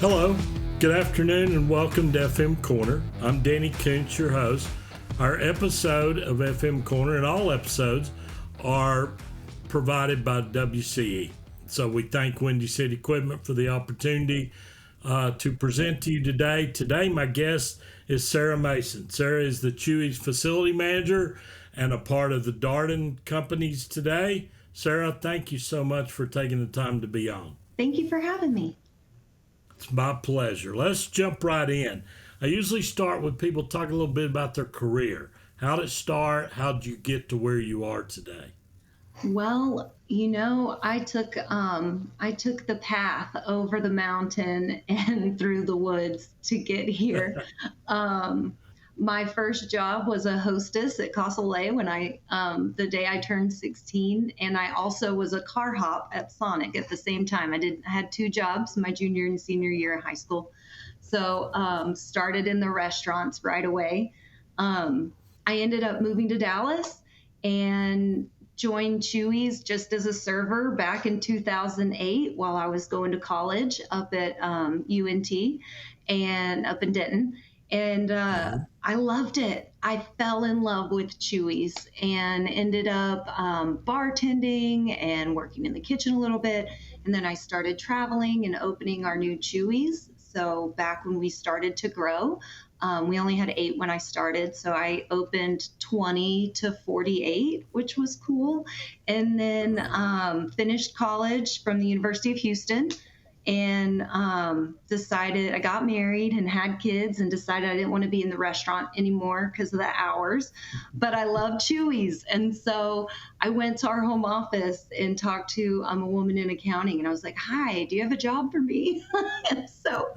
Hello, good afternoon, and welcome to FM Corner. I'm Danny Koontz, your host. Our episode of FM Corner and all episodes are provided by WCE. So we thank Windy City Equipment for the opportunity to present to you today. Today, my guest is Sarah Mason. Sarah is the Chuy's facility manager and a part of the Broaden companies today. Sarah, thank you so much for taking the time to be on. Thank you for having me. It's my pleasure. Let's jump right in. I usually start with people talking a little bit about their career. How did it start? How did you get to where you are today? Well, I took the path over the mountain and through the woods to get here. My first job was a hostess at Castle Lay when the day I turned 16, and I also was a car hop at Sonic at the same time. I had two jobs my junior and senior year of high school. So started in the restaurants right away. I ended up moving to Dallas and joined Chuy's just as a server back in 2008 while I was going to college up at UNT and up in Denton. And I loved it. I fell in love with Chuy's and ended up bartending and working in the kitchen a little bit. And then I started traveling and opening our new Chuy's. So back when we started to grow, we only had 8 when I started. So I opened 20 to 48, which was cool. And then finished college from the University of Houston and decided I got married and had kids and decided I didn't want to be in the restaurant anymore because of the hours, but I love Chuy's. And so I went to our home office and talked to a woman in accounting, and I was like, "Hi, do you have a job for me?" And so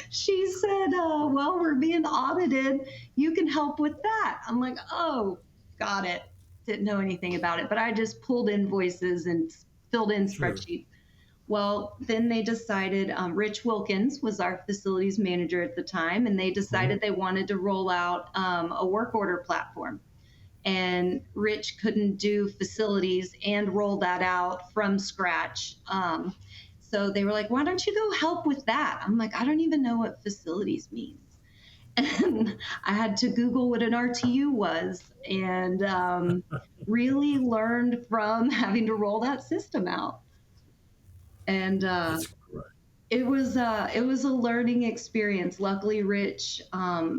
she said, "Well, we're being audited. You can help with that." I'm like, "Oh, got it." Didn't know anything about it, but I just pulled invoices and filled in spreadsheets. Well, then they decided, Rich Wilkins was our facilities manager at the time, and they decided they wanted to roll out a work order platform. And Rich couldn't do facilities and roll that out from scratch. So they were like, "Why don't you go help with that?" I'm like, "I don't even know what facilities means." And I had to Google what an RTU was and really learned from having to roll that system out. And it was a learning experience. Luckily, Rich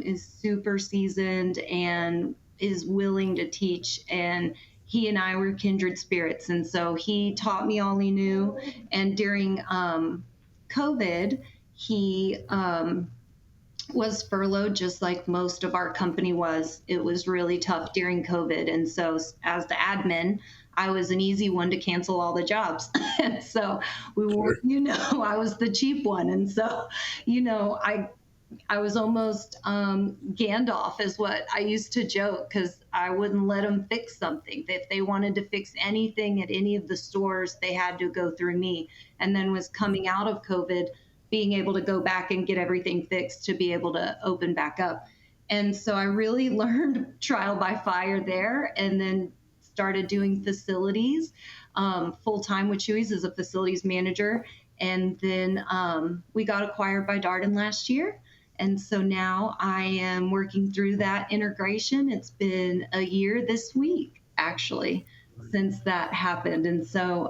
is super seasoned and is willing to teach, and he and I were kindred spirits. And so he taught me all he knew. And during COVID, he was furloughed just like most of our company was. It was really tough during COVID. And so as the admin, I was an easy one to cancel all the jobs. And so we were, I was the cheap one. And so, I was almost Gandalf is what I used to joke, because I wouldn't let them fix something. If they wanted to fix anything at any of the stores, they had to go through me. And then was coming out of COVID, being able to go back and get everything fixed to be able to open back up. And so I really learned trial by fire there, and then started doing facilities full-time with Chuy's as a facilities manager. And then we got acquired by Broaden last year. And so now I am working through that integration. It's been a year this week, actually, since that happened. And so,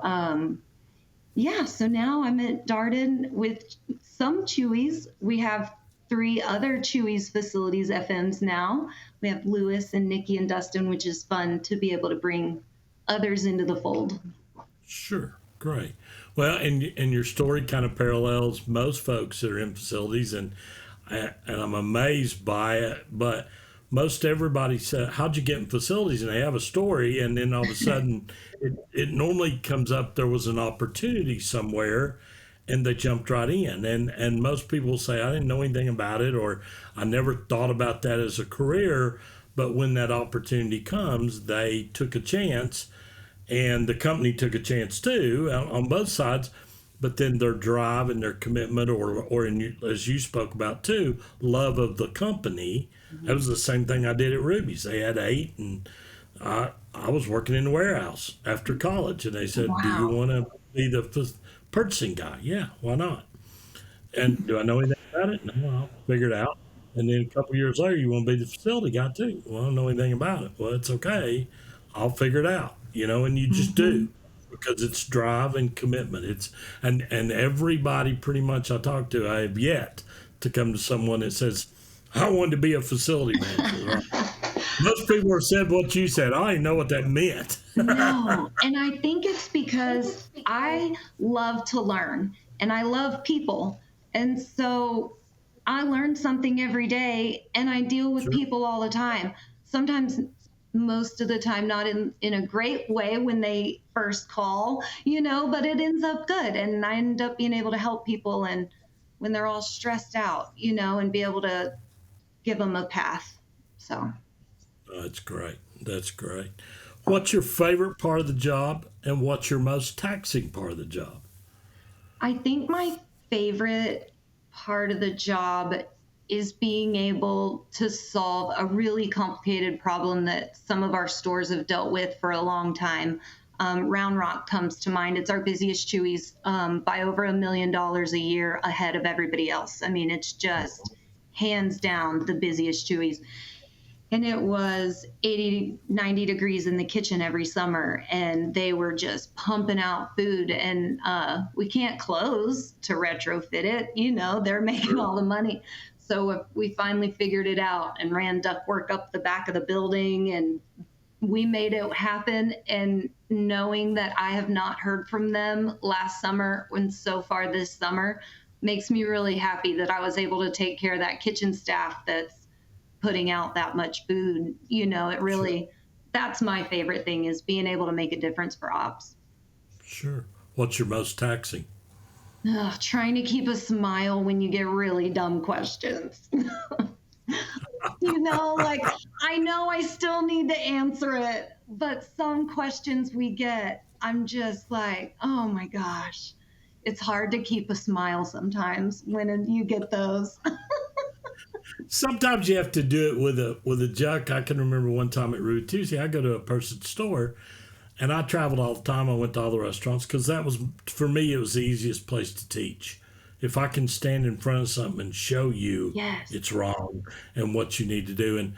so now I'm at Broaden with some Chuy's. We have 3 other Chuy's facilities FMs now. We have Lewis and Nikki and Dustin, which is fun to be able to bring others into the fold. Sure, great. Well, and your story kind of parallels most folks that are in facilities, and I'm amazed by it. But most everybody said, "How'd you get in facilities?" And they have a story, and then all of a sudden, it normally comes up. There was an opportunity somewhere, and they jumped right in. And most people say, "I didn't know anything about it," or "I never thought about that as a career." But when that opportunity comes, they took a chance, and the company took a chance too on both sides. But then their drive and their commitment, or as you spoke about too, love of the company. Mm-hmm. That was the same thing I did at Ruby's. They had 8, and I was working in the warehouse after college, and they said, "Do you want to be the purchasing guy. Yeah, why not? And do I know anything about it? No, I'll figure it out. And then a couple of years later, you want to be the facility guy too. Well, I don't know anything about it. Well, it's okay. I'll figure it out, and you just Mm-hmm. do because it's drive and commitment. And everybody pretty much I talk to, I have yet to come to someone that says, I wanted to be a facility manager. Right? Most people have said what you said. I didn't know what that meant. No, and I think it's because I love to learn and I love people. And so I learn something every day and I deal with Sure. people all the time. Sometimes, most of the time, not in a great way when they first call, but it ends up good. And I end up being able to help people and when they're all stressed out, and be able to give them a path. So. That's great. That's great. What's your favorite part of the job and what's your most taxing part of the job? I think my favorite part of the job is being able to solve a really complicated problem that some of our stores have dealt with for a long time. Round Rock comes to mind. It's our busiest Chuy's by over $1 million a year ahead of everybody else. I mean, it's just hands down the busiest Chuy's, and it was 80, 90 degrees in the kitchen every summer and they were just pumping out food, and we can't close to retrofit it, they're making all the money. So we finally figured it out and ran ductwork up the back of the building and we made it happen. And knowing that I have not heard from them last summer and so far this summer makes me really happy that I was able to take care of that kitchen staff that's putting out that much food. It Sure. really, that's my favorite thing, is being able to make a difference for ops. Sure. What's your most taxing? Ugh, trying to keep a smile when you get really dumb questions. Like, I know I still need to answer it, but some questions we get, I'm just like, oh my gosh, it's hard to keep a smile sometimes when you get those. Sometimes you have to do it with a juck. I can remember one time at Rude Tuesday, I go to a person's store and I traveled all the time. I went to all the restaurants because that was, for me, it was the easiest place to teach. If I can stand in front of something and show you Yes. it's wrong and what you need to do, and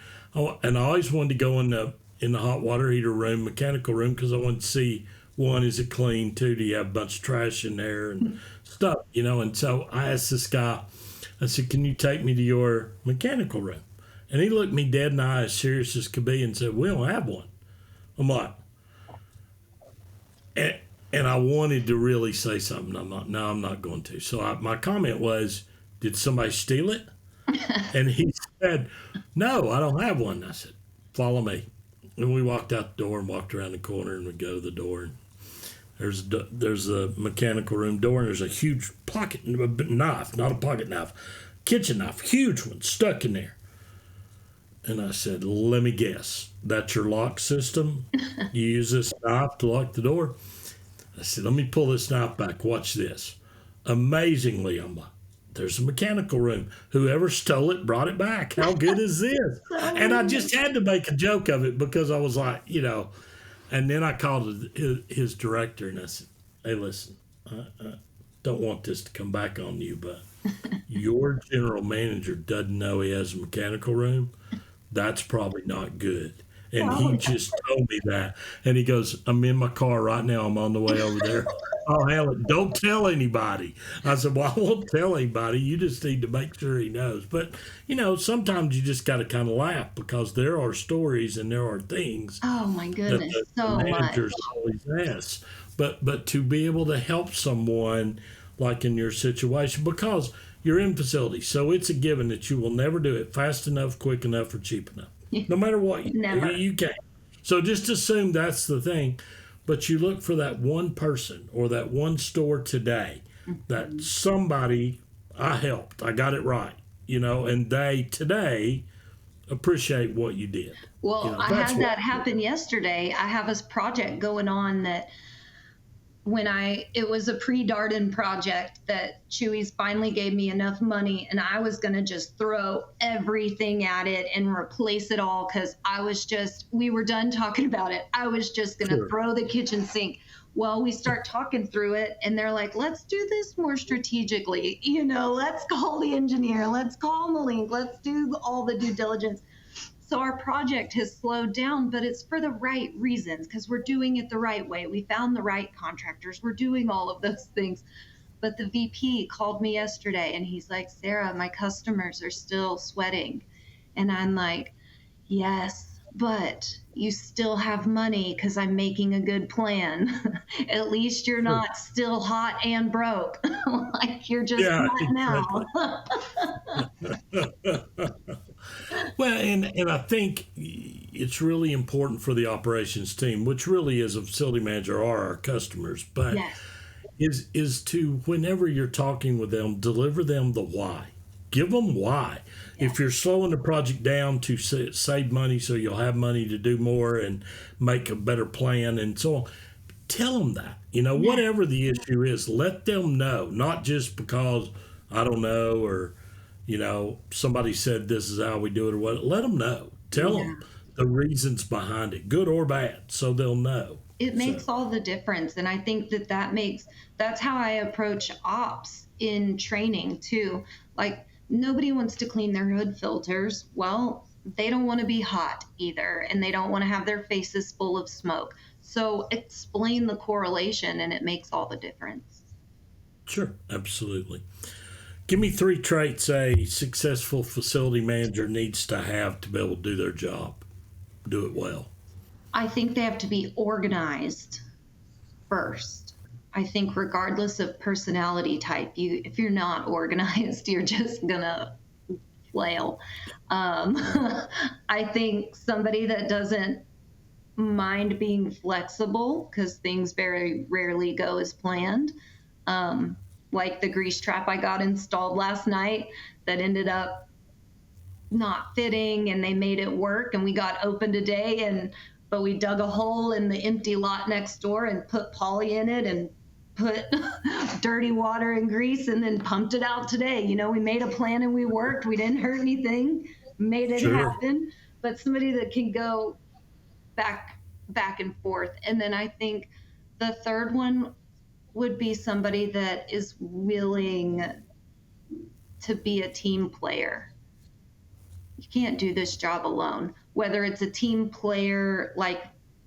I always wanted to go in the hot water heater room, mechanical room, because I wanted to see, one, is it clean? Two, do you have a bunch of trash in there and stuff, And so I asked this guy, I said, "Can you take me to your mechanical room?" And he looked me dead in the eye, as serious as could be, and said, "We don't have one." I'm like, and, and I wanted to really say something. I'm not. No, I'm not going to. So my comment was, "Did somebody steal it?" And he said, "No, I don't have one." I said, "Follow me." And we walked out the door and walked around the corner, and we go to the door. And there's a mechanical room door, and there's a huge pocket knife, not a pocket knife, kitchen knife, huge one stuck in there. And I said, "Let me guess, that's your lock system? You use this knife to lock the door?" I said, "Let me pull this knife back. Watch this." Amazingly, I'm like, there's a mechanical room. Whoever stole it brought it back. How good is this? And I So, just had to make a joke of it because I was like, and then I called his director and I said, "Hey, listen, I don't want this to come back on you, but your general manager doesn't know he has a mechanical room. That's probably not good." And he oh, just told me that. And he goes, "I'm in my car right now. I'm on the way over there. I'll handle it. Don't tell anybody." I said, "Well, I won't tell anybody. You just need to make sure he knows." But, sometimes you just got to kind of laugh because there are stories and there are things oh my that goodness, the so much. managers always ask. But to be able to help someone like in your situation, because you're in facility, so it's a given that you will never do it fast enough, quick enough, or cheap enough. No matter what you do, Never. you can't. So just assume that's the thing. But you look for that one person or that one store today that somebody I helped, I got it right, and they today appreciate what you did. Well, I That's had what. that happen yesterday. I have this project going on that it was a pre-Darden project that Chuy's finally gave me enough money and I was going to just throw everything at it and replace it all because we were done talking about it. I was just going to Sure. throw the kitchen sink. Well, we start talking through it, and they're like, let's do this more strategically. Let's call the engineer, let's call the link, let's do all the due diligence. So our project has slowed down, but it's for the right reasons because we're doing it the right way. We found the right contractors. We're doing all of those things. But the VP called me yesterday and he's like, Sarah, my customers are still sweating. And I'm like, yes, but you still have money because I'm making a good plan. At least you're Sure. not still hot and broke like you're just Yeah, not exactly. now. Well, and I think it's really important for the operations team, which really is a facility manager are our customers, but Yes. is to whenever you're talking with them, deliver them the why. Give them why. If Yes. you're slowing the project down to save money so you'll have money to do more and make a better plan and so on, tell them that. Yes. Whatever the issue is, let them know, not just because I don't know or somebody said this is how we do it or what. Let them know. Tell Yeah. them the reasons behind it, good or bad, so they'll know. It So, makes all the difference. And I think that's how I approach ops in training too. Like, nobody wants to clean their hood filters. Well, they don't want to be hot either, and they don't want to have their faces full of smoke. So explain the correlation, and it makes all the difference. sure, absolutely. Give me three traits a successful facility manager needs to have to be able to do their job, do it well. I think they have to be organized first. I think regardless of personality type, if you're not organized, you're just gonna flail. Um, I think somebody that doesn't mind being flexible because things very rarely go as planned. Um, like the grease trap I got installed last night that ended up not fitting, and they made it work, and we got open today, and but we dug a hole in the empty lot next door and put poly in it and put dirty water and grease and then pumped it out today. We made a plan and we worked. We didn't hurt anything, made it Sure. happen. But somebody that can go back and forth. And then I think the third one would be somebody that is willing to be a team player. You can't do this job alone. Whether it's a team player like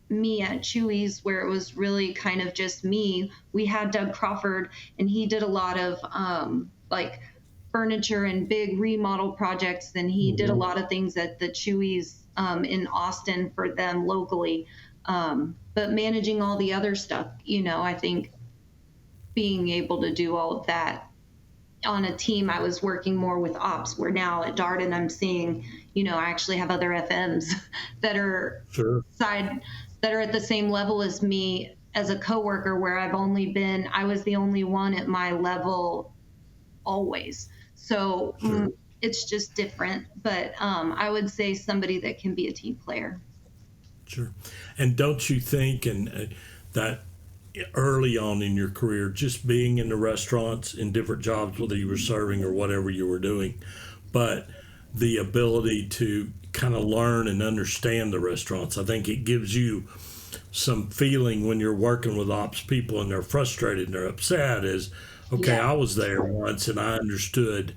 me at Chuy's, where it was really kind of just me. We had Doug Crawford, and he did a lot of like furniture and big remodel projects, and he did a Mhm. lot of things at the Chuy's in Austin for them locally. But managing all the other stuff, I think being able to do all of that on a team. I was working more with ops, where now at Darden I'm seeing, I actually have other FMs that are Sure. side that are at the same level as me as a coworker, where I was the only one at my level always. So Sure. it's just different. But I would say somebody that can be a team player. Sure. And don't you think, that early on in your career, just being in the restaurants in different jobs, whether you were serving or whatever you were doing, but the ability to kind of learn and understand the restaurants, I think it gives you some feeling when you're working with ops people and they're frustrated and they're upset is, okay, Yeah. I was there once and I understand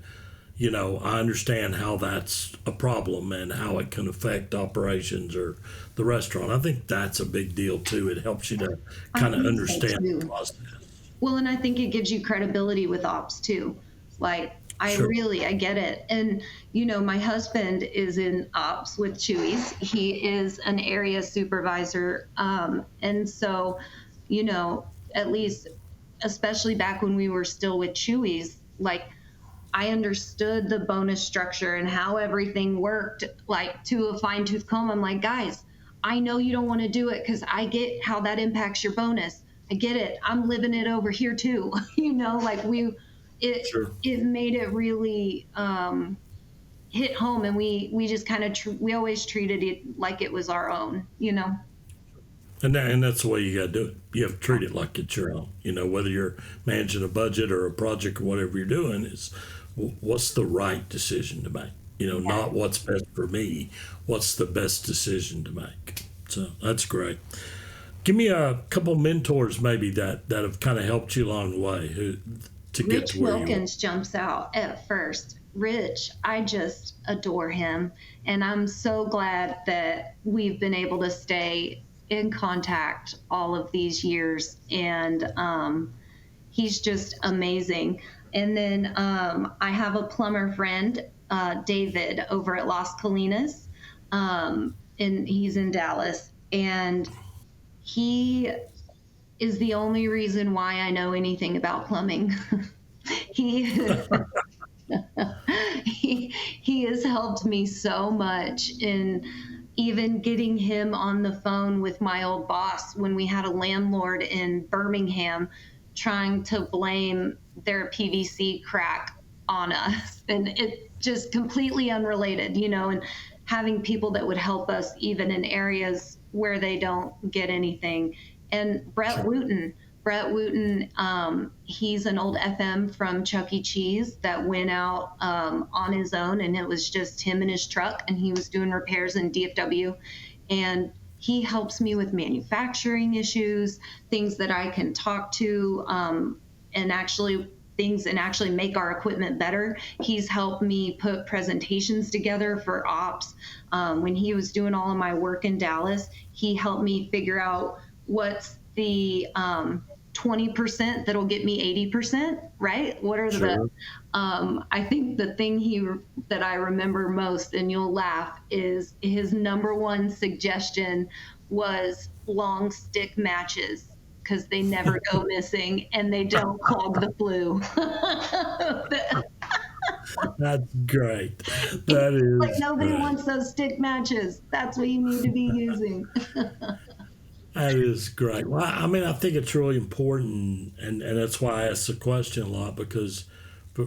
how that's a problem and how it can affect operations or the restaurant. I think that's a big deal too. It helps you to I kind of think so understand the too. process. Well, and I think it gives you credibility with ops too. Like, Sure, I get it. And, my husband is in ops with Chuy's. He is an area supervisor. And so, at least, especially back when we were still with Chuy's, like, I understood the bonus structure and how everything worked, like to a fine tooth comb. I'm like, guys, I know you don't want to do it because I get how that impacts your bonus. I get it. I'm living it over here too. Like it sure. it made it really hit home, and we just kind of we always treated it like it was our own. And that's the way you got to do it. You have to treat it like it's your own. Whether you're managing a budget or a project or whatever you're doing, is what's the right decision to make? Yeah. Not what's best for me. What's the best decision to make? So that's great. Give me a couple mentors maybe that have kind of helped you along the way to get Rich to where you are. Wilkins jumps out at first. Rich, I just adore him. And I'm so glad that we've been able to stay in contact all of these years. And he's just amazing. And then I have a plumber friend, David, over at Las Colinas, and he's in Dallas. And he is the only reason why I know anything about plumbing. he he has helped me so much in even getting him on the phone with my old boss when we had a landlord in Birmingham trying to blame their PVC crack on us. And it just completely unrelated, and having people that would help us even in areas where they don't get anything. And Brett Wooten, he's an old FM from Chuck E. Cheese that went out on his own, and it was just him and his truck, and he was doing repairs in DFW. And he helps me with manufacturing issues, things that I can talk to, and actually make our equipment better. He's helped me put presentations together for ops. When he was doing all of my work in Dallas, he helped me figure out what's the 20% that'll get me 80%, right? What are Sure. I think the thing that I remember most, and you'll laugh, is his number one suggestion was long stick matches because they never go missing and they don't clog the flue. That's great. That Like is nobody great. wants those stick matches. That's what you need to be using. That is great. Well, I mean, I think it's really important, and that's why I ask the question a lot because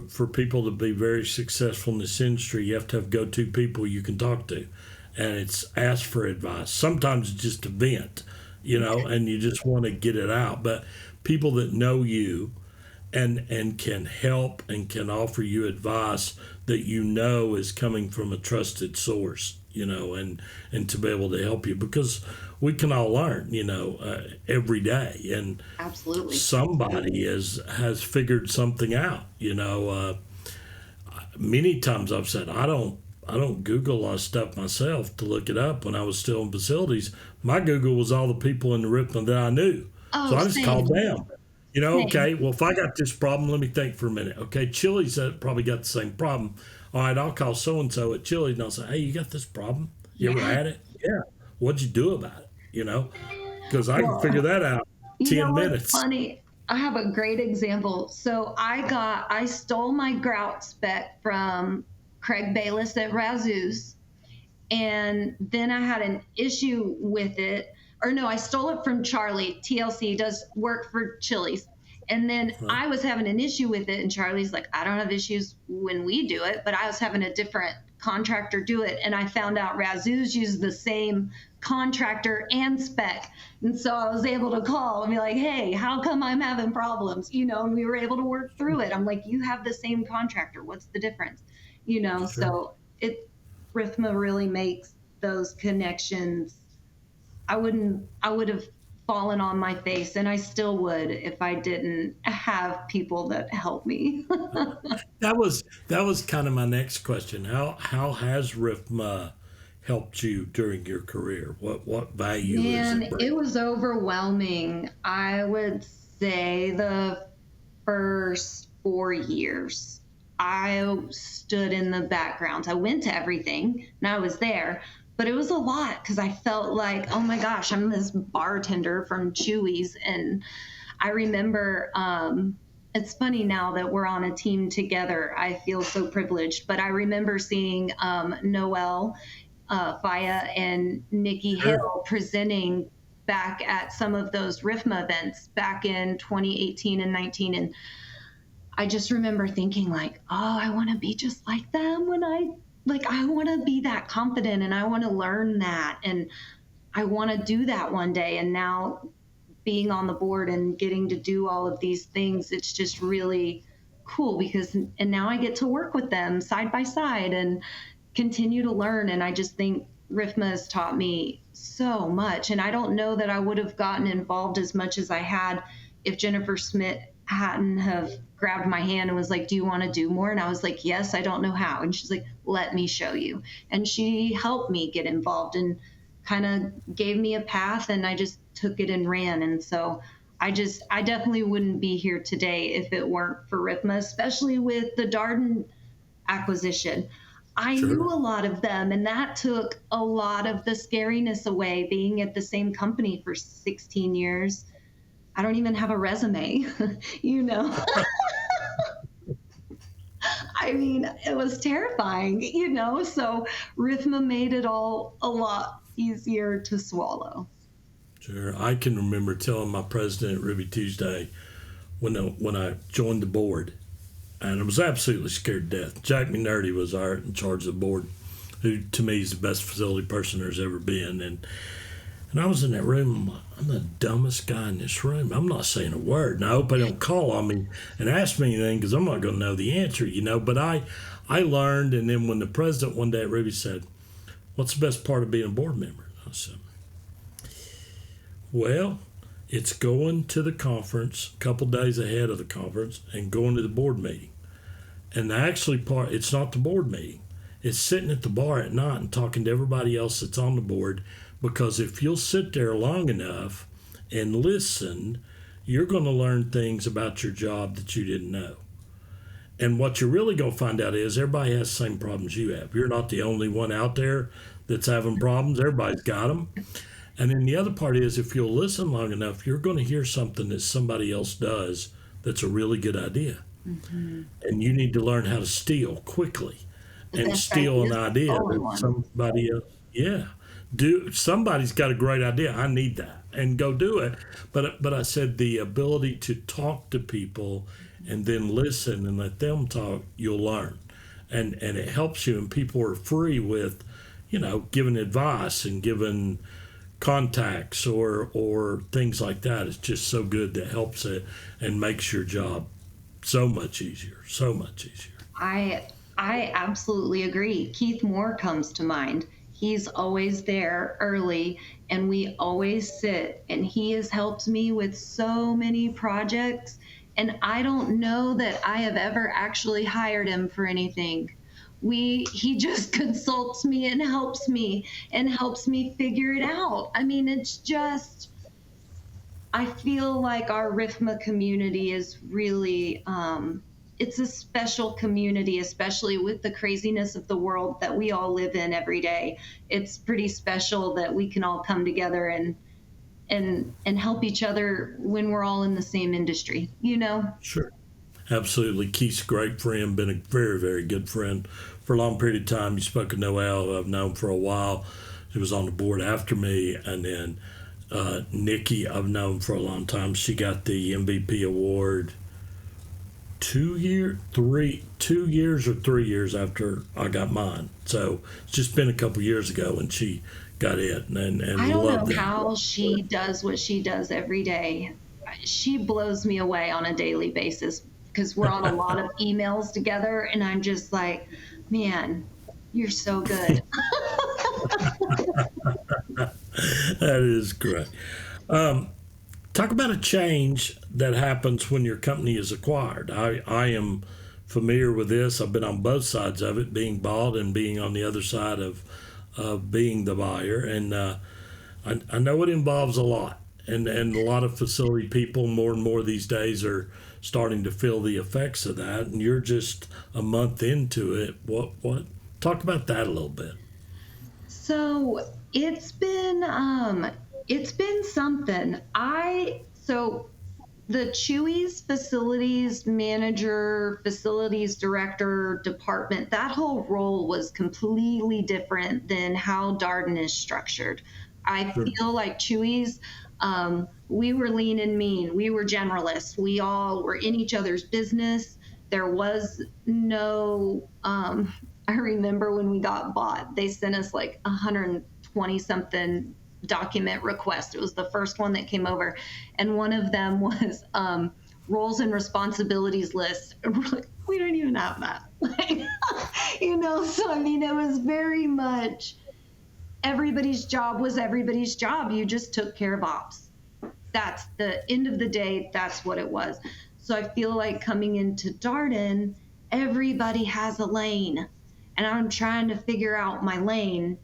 for people to be very successful in this industry, you have to have go-to people you can talk to, and it's ask for advice. Sometimes it's just a vent, and you just want to get it out. But people that know you and can help and can offer you advice that is coming from a trusted source, and to be able to help you because we can all learn, every day, and Absolutely. somebody has figured something out. Many times I've said I don't Google a lot of stuff myself to look it up. When I was still in facilities, my Google was all the people in the Richmond that I knew, so Oh, I just called same. them. Same. Okay, well, if I got this problem, let me think for a minute. Okay, Chili's probably got the same problem. All right, I'll call so and so at Chili's and I'll say, hey, you got this problem? You ever Yeah. had it? Yeah. What'd you do about it? Because I can figure Well, that out you know 10 what's minutes. funny? I have a great example. So I stole my grout spec from Craig Bayless at Razzoos, and then I had an issue with it. Or no, I stole it from Charlie. TLC does work for Chili's. And then Right. I was having an issue with it, and Charlie's like, I don't have issues when we do it, but I was having a different contractor do it. And I found out Razzoos use the same contractor and spec. And so I was able to call and be like, hey, how come I'm having problems? And we were able to work through it. I'm like, you have the same contractor. What's the difference? Sure. So Rithma really makes those connections. I would have fallen on my face, and I still would if I didn't have people that help me. That was kind of my next question. How has RIFMA helped you during your career? What value is it Man, bring? it was overwhelming. I would say the first 4 years, I stood in the background. I went to everything and I was there, but it was a lot because I felt like, oh my gosh, I'm this bartender from Chuy's. And I remember, it's funny now that we're on a team together. I feel so privileged, but I remember seeing Noel Faya and Nikki Sure. Hill presenting back at some of those RIFMA events back in 2018 and 19. And I just remember thinking like, oh, I want to be just like them I want to be that confident and I want to learn that. And I want to do that one day. And now being on the board and getting to do all of these things, it's just really cool and now I get to work with them side by side and continue to learn. And I just think RIFMA has taught me so much. And I don't know that I would have gotten involved as much as I had if Jennifer Smith hadn't have grabbed my hand and was like, do you want to do more? And I was like, yes, I don't know how. And she's like, let me show you. And she helped me get involved and kind of gave me a path, and I just took it and ran. And so I definitely wouldn't be here today if it weren't for RIFMA, especially with the Darden acquisition. I Sure. knew a lot of them, and that took a lot of the scariness away. Being at the same company for 16 years, I don't even have a resume, you know. I mean, it was terrifying, you know. So RIFMA made it all a lot easier to swallow. Sure. I can remember telling my president at Ruby Tuesday when I joined the board, and I was absolutely scared to death. Jack McNerney was in charge of the board, who to me is the best facility person there's ever been. And I was in that room. I'm the dumbest guy in this room. I'm not saying a word. And I hope they don't call on me and ask me anything, because I'm not going to know the answer, you know. But I learned. And then when the president one day at Ruby said, what's the best part of being a board member? I said, well, it's going to the conference a couple days ahead of the conference and going to the board meeting. And the actually part, it's not the board meeting. It's sitting at the bar at night and talking to everybody else that's on the board, because if you'll sit there long enough and listen, you're going to learn things about your job that you didn't know. And what you're really going to find out is everybody has the same problems you have. You're not the only one out there that's having problems. Everybody's got them. And then the other part is, if you'll listen long enough, you're going to hear something that somebody else does that's a really good idea. Mm-hmm. And you need to learn how to steal quickly and steal an idea that somebody else, somebody's got a great idea. I need that, and go do it. But I said the ability to talk to people and then listen and let them talk, you'll learn. And it helps you, and people are free with, you know, giving advice and giving contacts or things like that. It's just so good that helps it and makes your job so much easier. I absolutely agree. Keith Moore comes to mind. He's always there early, and we always sit, and he has helped me with so many projects, and I don't know that I have ever actually hired him for anything. He just consults me and helps me figure it out. I mean, it's just, I feel like our RIFMA community is really, it's a special community, especially with the craziness of the world that we all live in every day. It's pretty special that we can all come together and help each other when we're all in the same industry, you know? Sure. Absolutely. Keith's a great friend, been a very, very good friend for a long period of time. You spoke of Noel, I've known for a while. She was on the board after me. And then Nikki, I've known for a long time. She got the MVP award 2 years or 3 years after I got mine. So it's just been a couple years ago when she got it. And I don't loved know it. how she does what she does every day. She blows me away on a daily basis, because we're on a lot of emails together, and I'm just like, man, you're so good. That is great. Talk about a change that happens when your company is acquired. I am familiar with this. I've been on both sides of it, being bought and being on the other side of being the buyer. And I know it involves a lot. And a lot of facility people more and more these days are starting to feel the effects of that. And you're just a month into it. What? Talk about that a little bit. So it's been something. So the Chuy's facilities manager, facilities director department, that whole role was completely different than how Darden is structured. I feel like Chuy's, we were lean and mean. We were generalists. We all were in each other's business. There was no, I remember when we got bought, they sent us like 120 something document request. It was the first one that came over. And one of them was roles and responsibilities list. And we're like, we don't even have that. Like, so I mean, it was very much, everybody's job was everybody's job. You just took care of ops. That's the end of the day. That's what it was. So I feel like coming into Darden, everybody has a lane, and I'm trying to figure out my lane.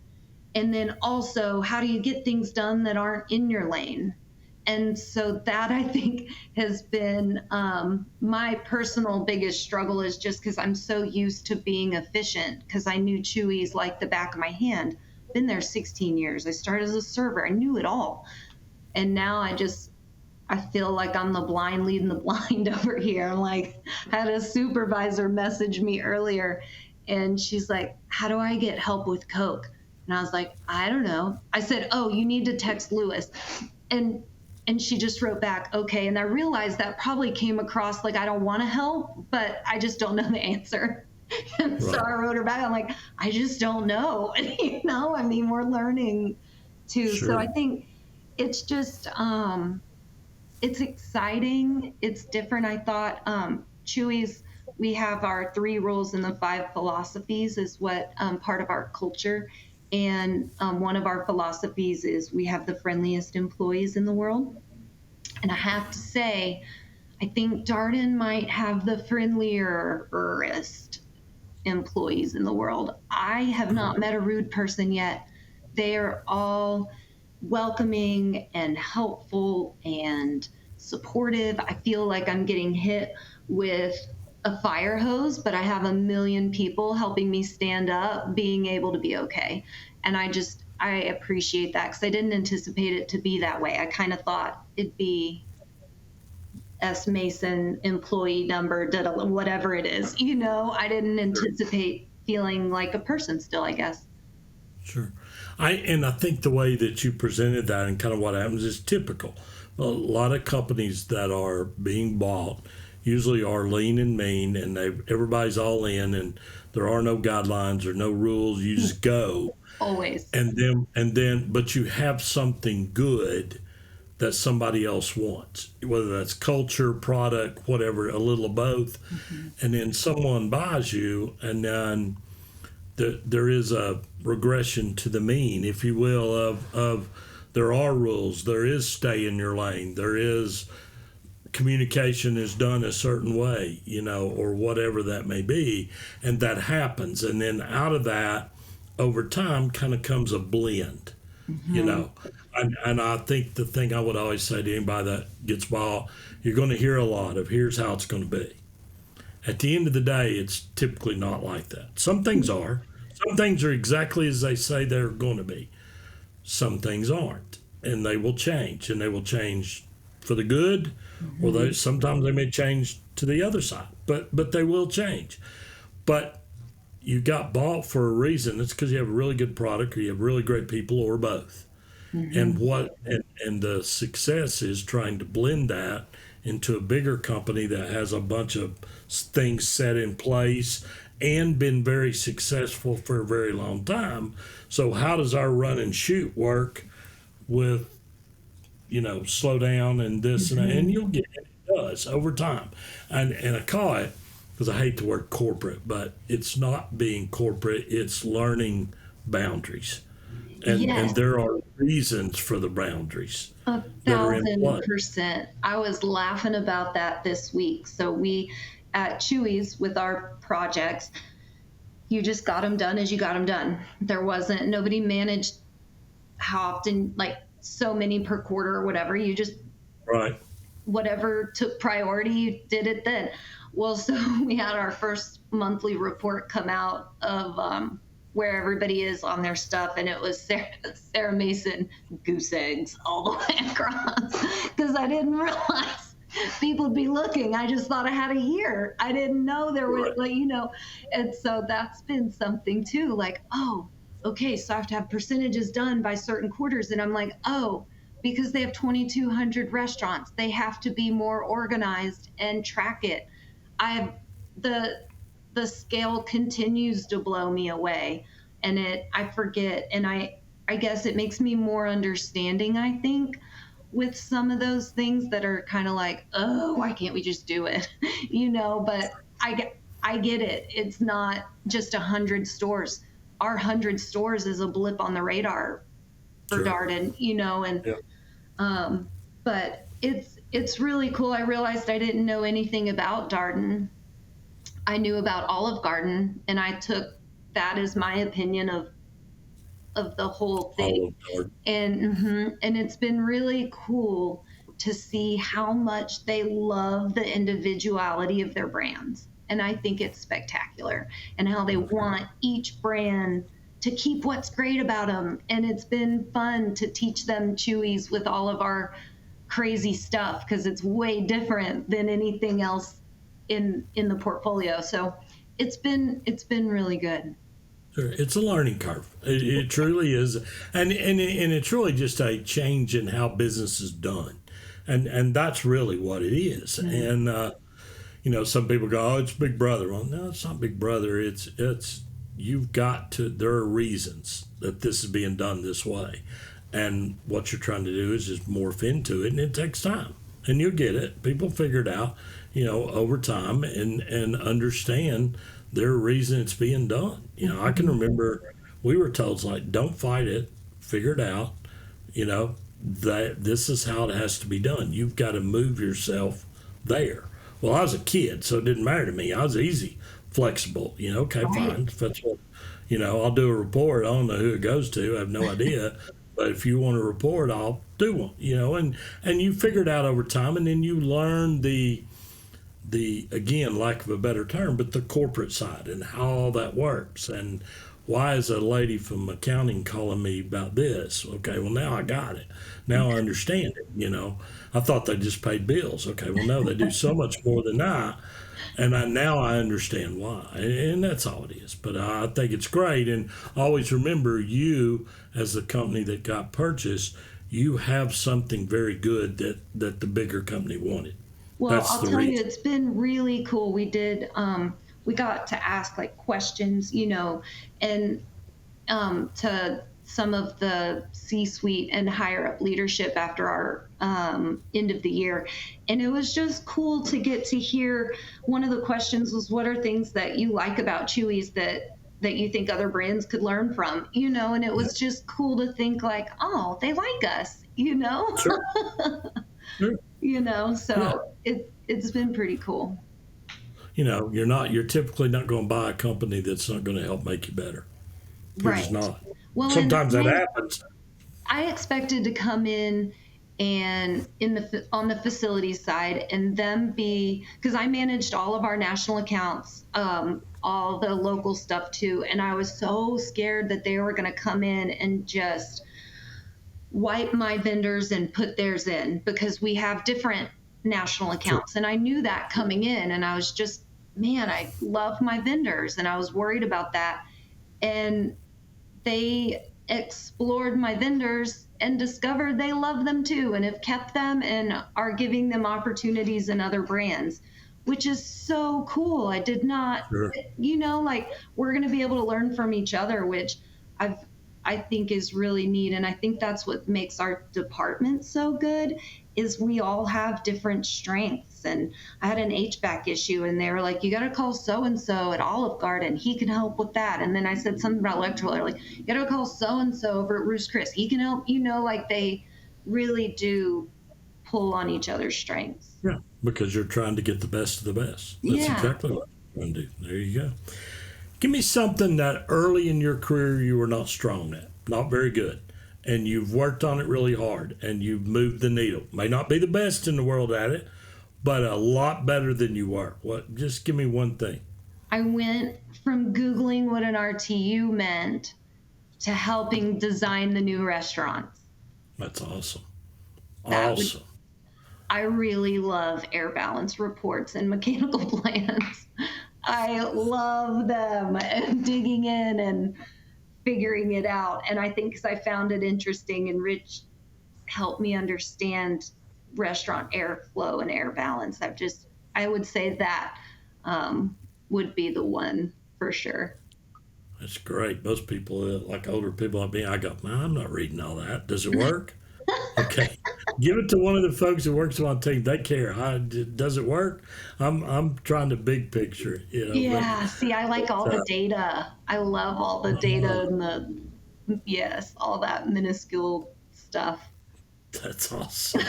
And then also, how do you get things done that aren't in your lane? And so that, I think, has been my personal biggest struggle, is just because I'm so used to being efficient, because I knew Chuy's like the back of my hand. Been there 16 years. I started as a server. I knew it all. And now I feel like I'm the blind leading the blind over here. Like, I had a supervisor message me earlier, and she's like, how do I get help with Coke? And I was like, I don't know. I said, oh, you need to text Lewis. And she just wrote back, okay. And I realized that probably came across like I don't want to help, but I just don't know the answer. And so I wrote her back. I'm like, I just don't know. I mean, we're learning too. Sure. So I think it's just, it's exciting. It's different. I thought Chuy's, we have our 3 rules and the 5 philosophies is what part of our culture. And one of our philosophies is we have the friendliest employees in the world. And I have to say, I think Darden might have the friendlierest employees in the world. I have not met a rude person yet. They are all welcoming and helpful and supportive. I feel like I'm getting hit with a fire hose, but I have a million people helping me stand up, being able to be okay. And I appreciate that, because I didn't anticipate it to be that way. I kind of thought it'd be S. Mason employee number, whatever it is. I didn't anticipate feeling like a person still, I guess. Sure. I think the way that you presented that and kind of what happens is typical. A lot of companies that are being bought usually are lean and mean, and everybody's all in, and there are no guidelines or no rules. You just go. Always. And then, but you have something good that somebody else wants, whether that's culture, product, whatever, a little of both. Mm-hmm. And then someone buys you, and then there is a regression to the mean, if you will, of there are rules, there is stay in your lane, there is communication is done a certain way, or whatever that may be, and that happens. And then out of that, over time, kind of comes a blend, And I think the thing I would always say to anybody that gets bought, you're going to hear a lot of here's how it's going to be. At the end of the day, it's typically not like that. Some things are. Some things are exactly as they say they're going to be. Some things aren't, and they will change, and they will change for the good, or sometimes they may change to the other side, but they will change. But you got bought for a reason. It's because you have a really good product, or you have really great people, or both. Mm-hmm. And the success is trying to blend that into a bigger company that has a bunch of things set in place and been very successful for a very long time. So how does our run and shoot work with, slow down and this and that? And you'll get it. It does over time. And I call it, because I hate the word corporate, but it's not being corporate, it's learning boundaries. And there are reasons for the boundaries. 1,000%. I was laughing about that this week. So we at Chuy's with our projects, you just got them done as you got them done. Nobody managed how often, like so many per quarter or whatever. You just, whatever took priority, you did it then. Well, so we had our first monthly report come out of where everybody is on their stuff, and it was Sarah Mason goose eggs all the way across, because I didn't realize people would be looking. I just thought I had a year. I didn't know there were, and so that's been something too, like, oh, okay, so I have to have percentages done by certain quarters, and I'm like, oh, because they have 2,200 restaurants, they have to be more organized and track it. The scale continues to blow me away, and I forget, and I guess it makes me more understanding, I think, with some of those things that are kind of like, oh, why can't we just do it? But I get it. It's not just 100 stores. our 100 stores is a blip on the radar for Sure. Darden, and Yeah. but it's really cool. I realized I didn't know anything about Darden. I knew about Olive Garden, and I took that as my opinion of the whole thing. Olive Garden. And it's been really cool to see how much they love the individuality of their brands. And I think it's spectacular, and how they Okay. want each brand to keep what's great about them. And it's been fun to teach them Chewies with all of our crazy stuff, because it's way different than anything else in the portfolio. So it's been really good. Sure. It's a learning curve. It truly is, and it's really just a change in how business is done, and that's really what it is. And some people go, "Oh, it's Big Brother." Well, no, it's not Big Brother. It's you've got to. There are reasons that this is being done this way, and what you're trying to do is just morph into it, and it takes time, and you'll get it. People figure it out, over time, and understand there are reasons it's being done. I can remember we were told, like, don't fight it, figure it out. That this is how it has to be done. You've got to move yourself there. Well, I was a kid, so it didn't matter to me. I was easy, flexible. Okay, Right. fine. If that's what, I'll do a report. I don't know who it goes to. I have no idea. But if you want a report, I'll do one. And you figure it out over time, and then you learn the again, lack of a better term, but the corporate side and how all that works. And why is a lady from accounting calling me about this? Okay, well, now I got it. Now I understand it. I thought they just paid bills. Okay, well, no, they do so much more than that. And now I understand why. And that's all it is. But I think it's great. And always remember, you, as the company that got purchased, you have something very good that the bigger company wanted. Well, That's I'll the tell you, reason. it's been really cool. We got to ask like questions, and to some of the C-suite and higher up leadership after our end of the year. And it was just cool to get to hear. One of the questions was, what are things that you like about Chewy's that you think other brands could learn from, and it Yeah, was just cool to think like, oh, they like us, sure, sure. Yeah. so it's been pretty cool. You're typically not going to buy a company that's not going to help make you better. You're just Right. not. Well, and Sometimes that happens. I expected to come in and on the facility side, and them be, because I managed all of our national accounts, all the local stuff too, and I was so scared that they were going to come in and just wipe my vendors and put theirs in, because we have different national Sure. accounts, and I knew that coming in, and I was just, man, I love my vendors, and I was worried about that. And they explored my vendors and discovered they love them too, and have kept them and are giving them opportunities in other brands, which is so cool. I did not, Sure. like, we're going to be able to learn from each other, which I've I think is really neat. And I think that's what makes our department so good, is we all have different strengths. And I had an HVAC issue, and they were like, you got to call so and so at Olive Garden, he can help with that. And then I said something about electrical, they're like, you got to call so and so over at Roost Chris, he can help. Like, they really do pull on each other's strengths. Yeah. Because you're trying to get the best of the best. That's Yeah. exactly what you're trying to do. There you go. Give me something that early in your career you were not strong at, not very good, and you've worked on it really hard, and you've moved the needle. May not be the best in the world at it, but a lot better than you were. What? Just give me one thing. I went from Googling what an RTU meant to helping design the new restaurants. That's awesome. That would Awesome. I really love air balance reports and mechanical plans. I love them, and digging in and figuring it out. And I think because I found it interesting, and Rich helped me understand restaurant airflow and air balance. I would say that would be the one for sure. That's great. Most people, like older people like me, I go, "Man, I'm not reading all that. Does it work?" Okay. Give it to one of the folks that works on team. They care. Does it work? I'm trying to big picture, Yeah, see, I like all But the data. I love all the data and yes, all that minuscule stuff. that's awesome.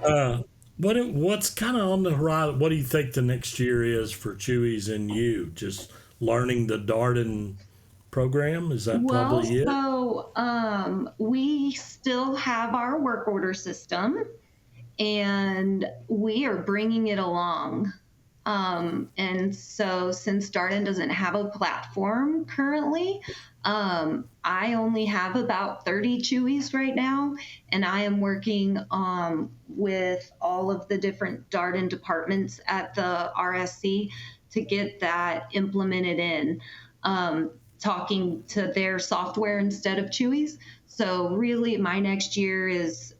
Uh, what's kind of on the horizon? What do you think the next year is for Chewy's and you? Just learning the Darden program? Is that Well, probably it? so we still have our work order system and we are bringing it along. And so, since Darden doesn't have a platform currently, I only have about 30 Chewies right now, and I am working with all of the different Darden departments at the RSC to get that implemented in, talking to their software instead of Chewy's. So, really, my next year is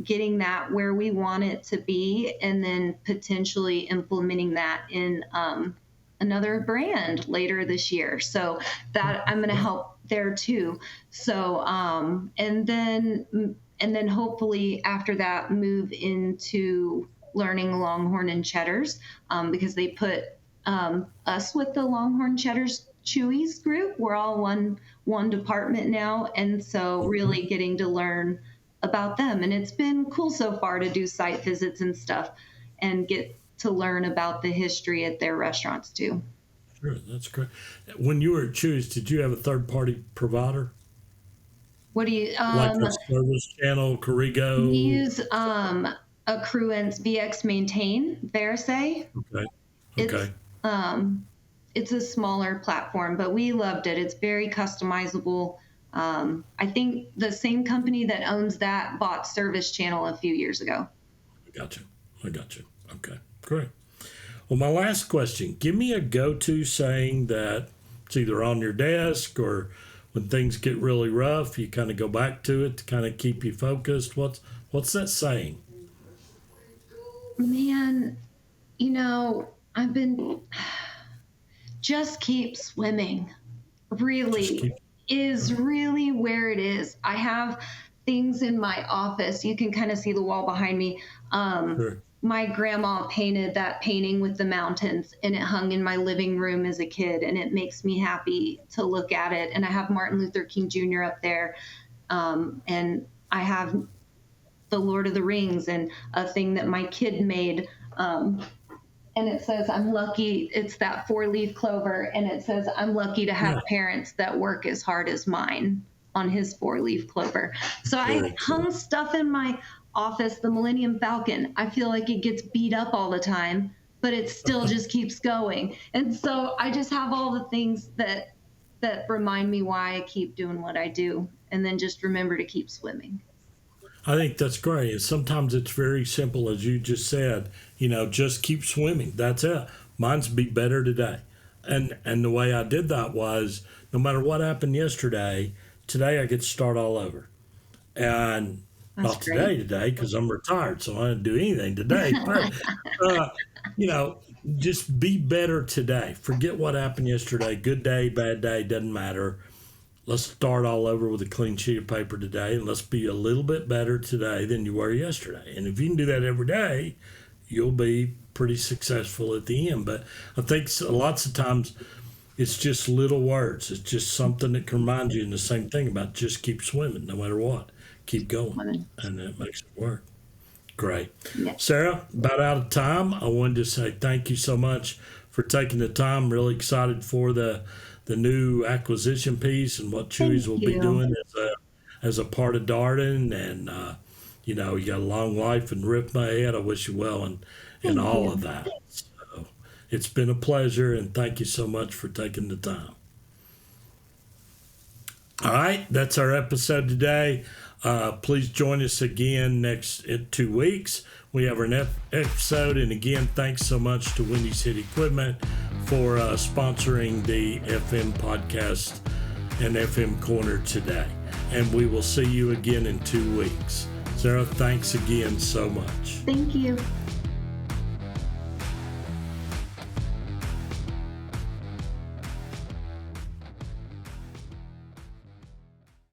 getting that where we want it to be, and then potentially implementing that in another brand later this year. So that I'm going to help there too. So and then hopefully after that move into learning Longhorn and Cheddars, because they put us with the Longhorn Cheddars Chewy's group. We're all one department now, and so really getting to learn about them. And it's been cool so far to do site visits and stuff and get to learn about the history at their restaurants too. Sure, that's great. When you were at Chewy's, did you have a third party provider What do you like a service channel, we Corrigo? use a Koontz VX Maintain Verisay. Okay, It's okay, it's a smaller platform, but we loved it. It's very customizable. I think the same company that owns that bought Service Channel a few years ago. I got you. I got you. Okay, great. Well, my last question: give me a go-to saying that it's either on your desk or when things get really rough, you kind of go back to it to kind of keep you focused. What's that saying? Man, I've been just keep swimming. Just Really keep. is really where it is. I have things in my office. You can kind of see the wall behind me. Sure. My grandma painted that painting with the mountains, and it hung in my living room as a kid, and it makes me happy to look at it. And I have Martin Luther King Jr. up there, and I have the Lord of the Rings and a thing that my kid made. And it says, I'm lucky. It's that 4-leaf clover. And it says, I'm lucky to have Yeah. parents that work as hard as mine on his 4-leaf clover. So I Very cool. hung stuff in my office, the Millennium Falcon. I feel like it gets beat up all the time, but it still just keeps going. And so I just have all the things that remind me why I keep doing what I do. And then just remember to keep swimming. I think that's great. And sometimes it's very simple, as you just said. Just keep swimming. That's it. Mine's be better today. And the way I did that was, no matter what happened yesterday, today I get to start all over. And That's not great. today, because I'm retired, so I didn't do anything today. But uh, you know, just be better today. Forget what happened yesterday. Good day, bad day, doesn't matter. Let's start all over with a clean sheet of paper today, and let's be a little bit better today than you were yesterday. And if you can do that every day, you'll be pretty successful at the end. But I think lots of times it's just little words. It's just something that can remind you, and the same thing about just keep swimming no matter what. Keep going, and that makes it work. Great. Yeah. Sarah, about out of time. I wanted to say thank you so much for taking the time. Really excited for the new acquisition piece and what Thank Chuy's will be you. doing as a part of Darden. And, you got a long life and rip my head. I wish you well in Thank all of you. that. So it's been a pleasure, and thank you so much for taking the time. All right, that's our episode today. Please join us again in 2 weeks. We have our next episode. And again, thanks so much to Windy City Equipment for sponsoring the FM podcast and FM Corner today. And we will see you again in 2 weeks. Sarah, thanks again so much. Thank you.